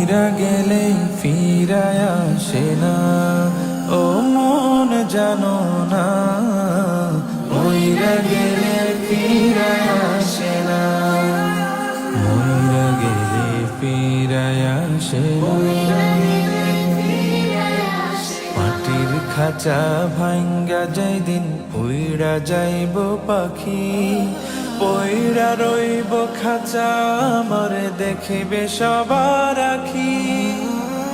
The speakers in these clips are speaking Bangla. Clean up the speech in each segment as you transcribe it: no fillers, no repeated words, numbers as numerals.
মইরা গেলে ফিরায় আসে না, ও মন জানো না, মইরা গেলে ফিরায় আসে না, মইরা গেলে ফিরায় আসে না। মাটির খাঁচা ভাঙ্গা যাই দিন উইড়া যাইব পাখি, পইড়া রইব খাঁচা মরে দেখিবে সবার আখি।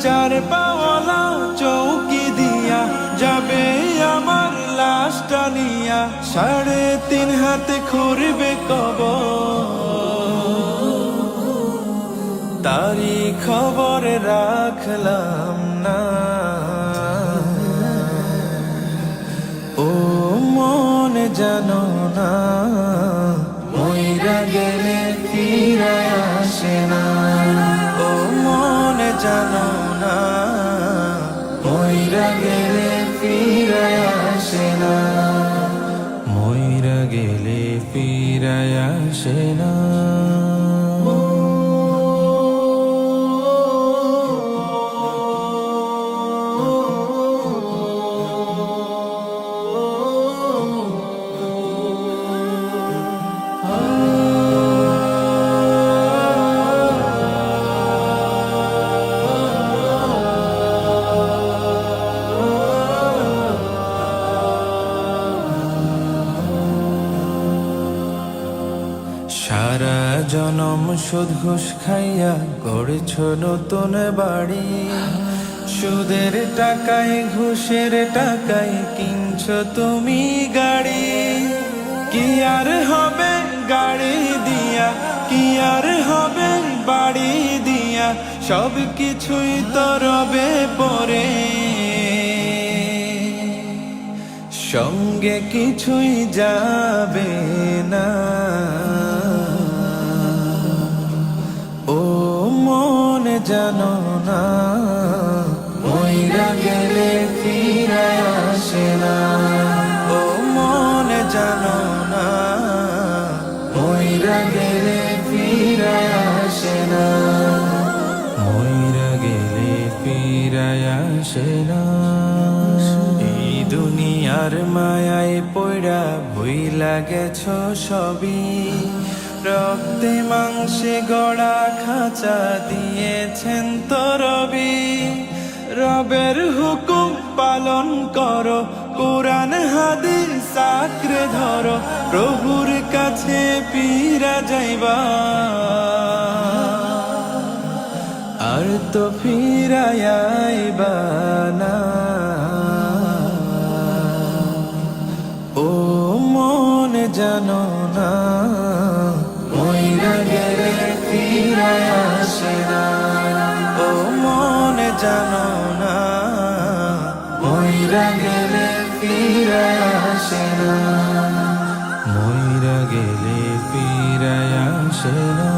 চার পাওয়ালা চৌকি দিয়া যাবে আমার লাশটা নিয়া, 3.5 হাতে খুঁড়বে কবর, তারি খবর রাখলাম না। ও মন জানো না, মইরা গেলে ফিরায় আসে না, ও মন জানো না, মইরা গেলে ফিরায় আসে না, মইরা গেলে ফিরায় আসে না। সারা জনম সুদ ঘুষ খাইয়া গড়েছ নতুন বাড়ি, সুদের টাকায় ঘুষের টাকায় কিনছ তুমি গাড়ি। কি আর হবে গাড়ি দিয়া, কি আর হবে বাড়ি দিয়া, সব কিছুই তো রবে পরে, সঙ্গে কিছুই যাবে না। ও মন জানো না, মইরা গেলে ফিরায় আসে না, ও মন জানো না, মইরা গেলে ফিরায় আসে না, মইরা গেলে ফিরায় আসে না। এই দুনিয়ার মায়ায় পইড়া ভুইলা গেছ সবই, রক্তে মাংসে গড়া খাঁচা দিয়েছেন তো রবি। রবের হুকুম পালন করো, কোরআন হাদিস আঁকড়ে ধরো, প্রভুর কাছে ফিরা যাইবা, আর তো ফিরায় আইবা না। ও মন জানো না, মইরা গেলে ফিরায় আসে না, ও মন জানো না, মইরা গেলে ফিরায় আসে না, মইরা গেলে ফিরায় আসে না।